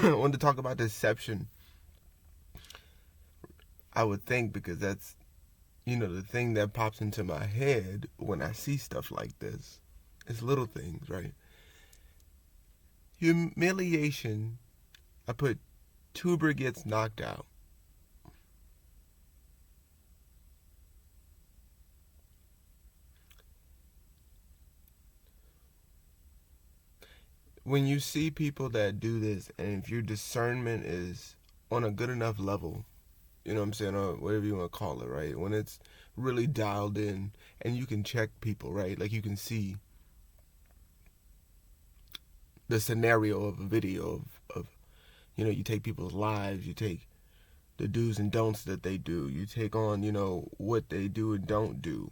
I wanted to talk about deception. I would think, because that's, the thing that pops into my head when I see stuff like this. It's little things, right? Humiliation. I put tuber gets knocked out. When you see people that do this, and if your discernment is on a good enough level, you know what I'm saying, or whatever you want to call it, right? When it's really dialed in and you can check people, right? Like you can see the scenario of a video of you take people's lives, you take the do's and don'ts that they do, you take on, what they do and don't do,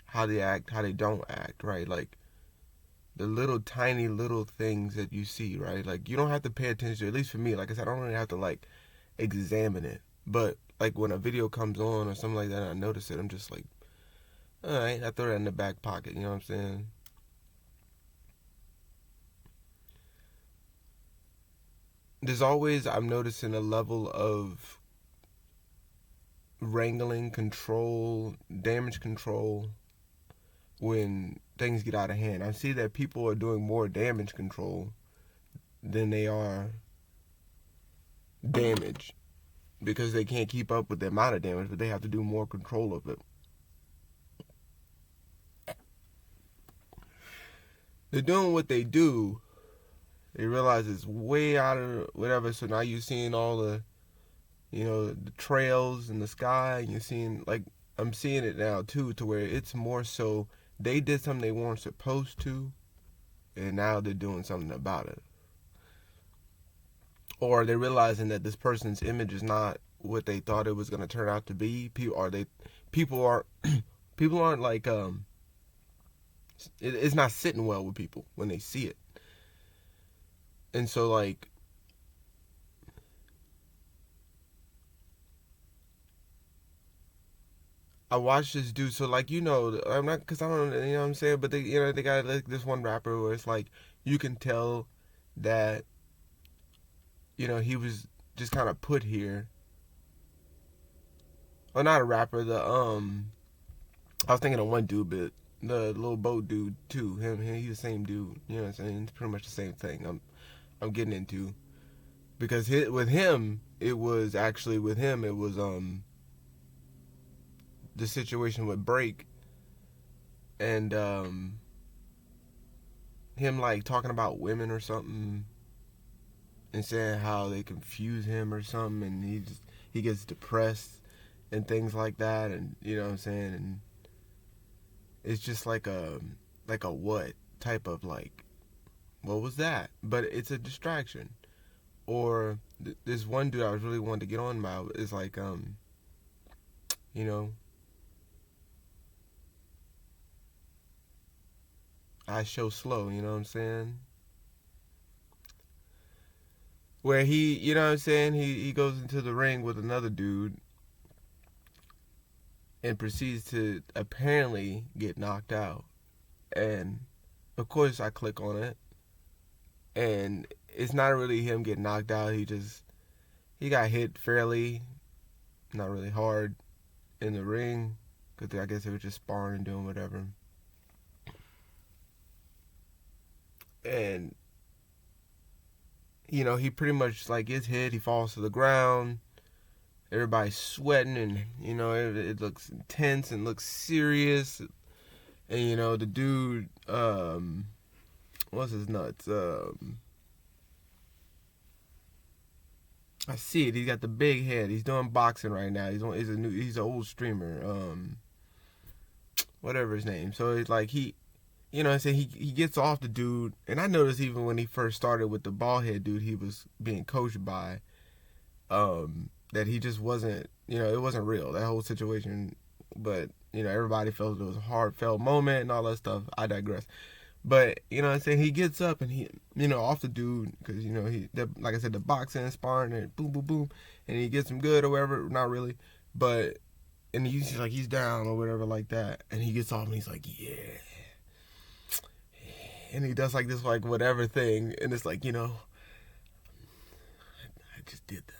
how they act, how they don't act, right? Like the little tiny little things that you see, right? Like you don't have to pay attention, at least for me, like I said, I don't really have to like examine it. But like when a video comes on or something like that and I notice it, I'm just like, alright, I throw that in the back pocket, you know what I'm saying? There's always, I'm noticing, a level of wrangling, control, damage control when things get out of hand. I see that people are doing more damage control than they are damage, because they can't keep up with the amount of damage, but they have to do more control of it. They're doing what they do. They realize it's way out of whatever, so now you're seeing all the, the trails in the sky, and you're seeing, like, I'm seeing it now too, to where it's more so they did something they weren't supposed to, and now they're doing something about it. Or they're realizing that this person's image is not what they thought it was going to turn out to be. People aren't like, it's not sitting well with people when they see it. And so, like, I watched this dude. So, like, I'm not, because I don't, you know what I'm saying? But they got like this one rapper where it's like, you can tell that, he was just kind of put here. Well, not a rapper, I was thinking of one dude, but the little boat dude too. He's the same dude. You know what I'm saying? It's pretty much the same thing. I'm getting into, because with him it was the situation with Break, and him like talking about women or something, and saying how they confuse him or something, and he gets depressed and things like that, and you know what I'm saying, and it's just like a what type of, like, what was that? But it's a distraction. Or this one dude I was really wanting to get on about is like, I show slow, you know what I'm saying? Where he, you know what I'm saying, he goes into the ring with another dude and proceeds to apparently get knocked out. And of course I click on it, and it's not really him getting knocked out. He got hit fairly, not really hard, in the ring, because I guess they were just sparring and doing whatever. And he pretty much like gets hit, he falls to the ground, everybody's sweating, and it looks intense and looks serious. And the dude, what's his nuts? I see it. He's got the big head. He's doing boxing right now. He's an old streamer. Whatever his name. So it's like he gets off the dude, and I noticed even when he first started with the bald head dude he was being coached by, that he just wasn't, it wasn't real, that whole situation. But everybody felt it was a heartfelt moment and all that stuff. I digress. But you know what I'm saying, he gets up and he, off the dude, because like I said, the boxing and sparring and boom boom boom, and he gets him good or whatever. Not really, but and he's like, he's down or whatever like that, and he gets off and he's like, yeah, and he does like this like whatever thing, and it's like, just did that.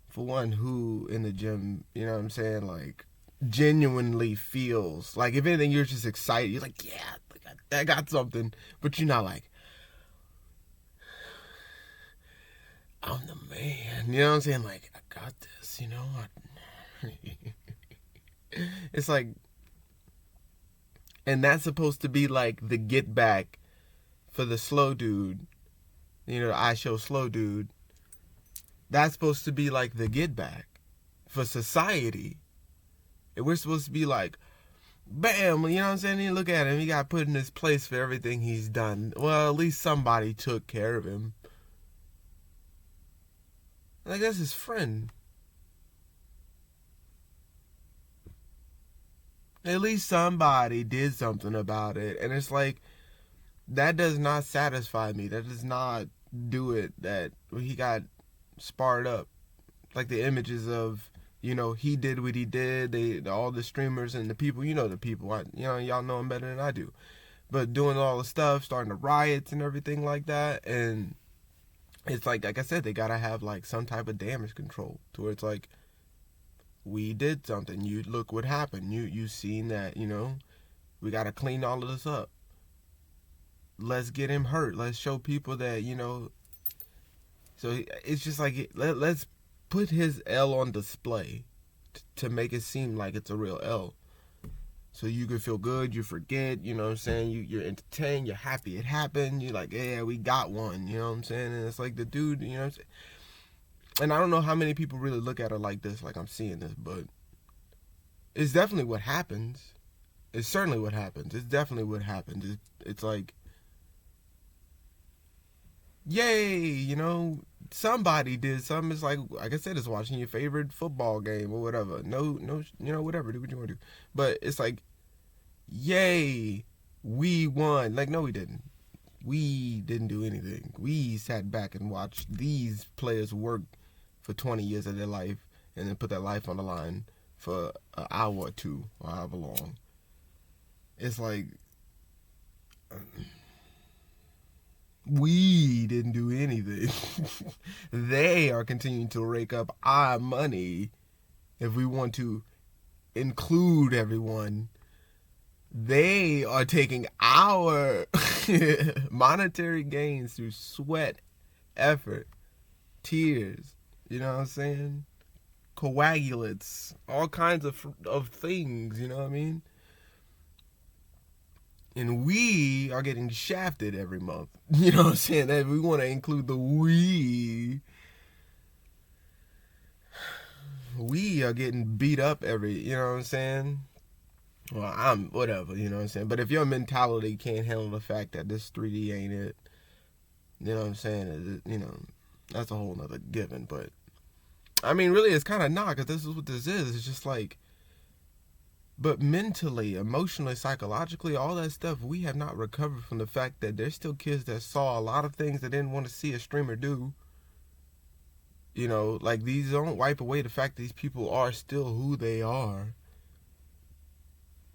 For one, who in the gym, you know what I'm saying, like, genuinely feels like, if anything, you're just excited. You're like, yeah, I got something, but you're not like, I'm the man. You know what I'm saying? Like, I got this, you know? It's like, and that's supposed to be like the get back for the slow dude. You know, the I show slow dude. That's supposed to be like the get back for society. And we're supposed to be like, bam, you know what I'm saying? You look at him, he got put in his place for everything he's done. Well, at least somebody took care of him. Like, that's his friend. At least somebody did something about it. And it's like, that does not satisfy me. That does not do it. That he got sparred up. Like the images of, you know, he did what he did. All the streamers and the people, you know, the people, y'all know him better than I do. But doing all the stuff, starting the riots and everything like that. And it's like I said, they gotta have like some type of damage control to where it's like, we did something. You look what happened. You seen that, you know, we gotta clean all of this up. Let's get him hurt. Let's show people that, you know. So it's just like, let's put his L on display to make it seem like it's a real L. So you can feel good, you forget, you know what I'm saying? You're entertained, you're happy it happened. You're like, yeah, we got one, you know what I'm saying? And it's like the dude, you know what I'm saying? And I don't know how many people really look at it like this, like I'm seeing this, but it's definitely what happens. It's certainly what happens. It's definitely what happens. It's like, yay, you know, somebody did something. It's like I said, it's watching your favorite football game or whatever. No, you know, whatever, do what you want to do. But it's like, yay, we won. Like, no, we didn't. We didn't do anything. We sat back and watched these players work for 20 years of their life and then put their life on the line for an hour or two or however long. It's like, we didn't do anything. They are continuing to rake up our money. If we want to include everyone, they are taking our monetary gains through sweat, effort, tears, you know what I'm saying? Coagulates, all kinds of things, you know what I mean? And we are getting shafted every month. You know what I'm saying? That we want to include the we. We are getting beat up you know what I'm saying? Well, I'm whatever, you know what I'm saying? But if your mentality can't handle the fact that this 3D ain't it, you know what I'm saying? You know, that's a whole nother given. But I mean, really, it's kind of not, because this is what this is. It's just like, but mentally, emotionally, psychologically, all that stuff, we have not recovered from the fact that there's still kids that saw a lot of things they didn't want to see a streamer do. You know, like, these don't wipe away the fact that these people are still who they are.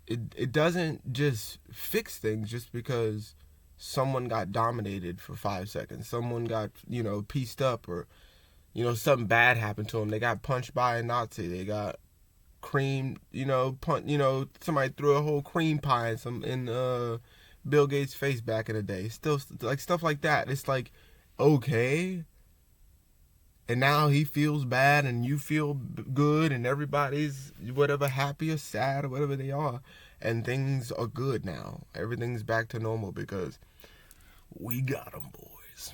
It doesn't just fix things just because someone got dominated for 5 seconds. Someone got, you know, pieced up, or, you know, something bad happened to them. They got punched by a Nazi. They got cream, you know, somebody threw a whole cream pie in Bill Gates' face back in the day. Still, like, stuff like that. It's like, okay, and now he feels bad and you feel good and everybody's whatever, happy or sad or whatever they are, and things are good now. Everything's back to normal because we got them, boys.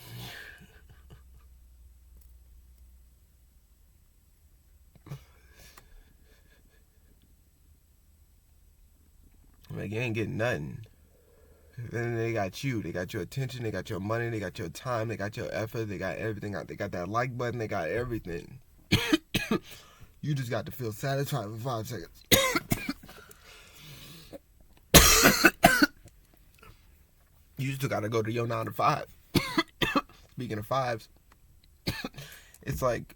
Like, you ain't getting nothing. Then they got you. They got your attention. They got your money. They got your time. They got your effort. They got everything. They got that like button. They got everything. You just got to feel satisfied for 5 seconds. You still got to go to your 9 to 5. Speaking of fives, it's like,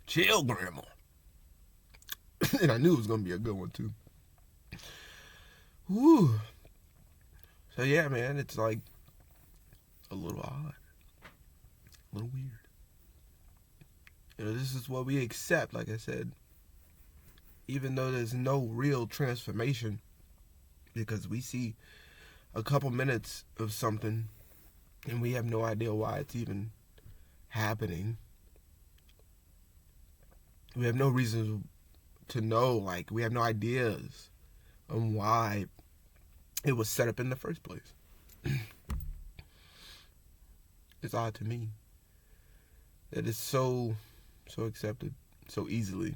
chill, grandma. And I knew it was going to be a good one, too. Whew. So yeah, man, it's like a little odd, a little weird. This is what we accept, like I said, even though there's no real transformation, because we see a couple minutes of something and we have no idea why it's even happening. We have no reason to know, like, we have no ideas on why it was set up in the first place. It's odd to me that it's so accepted so easily.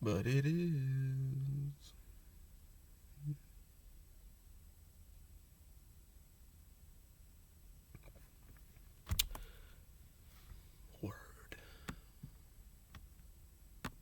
But it is.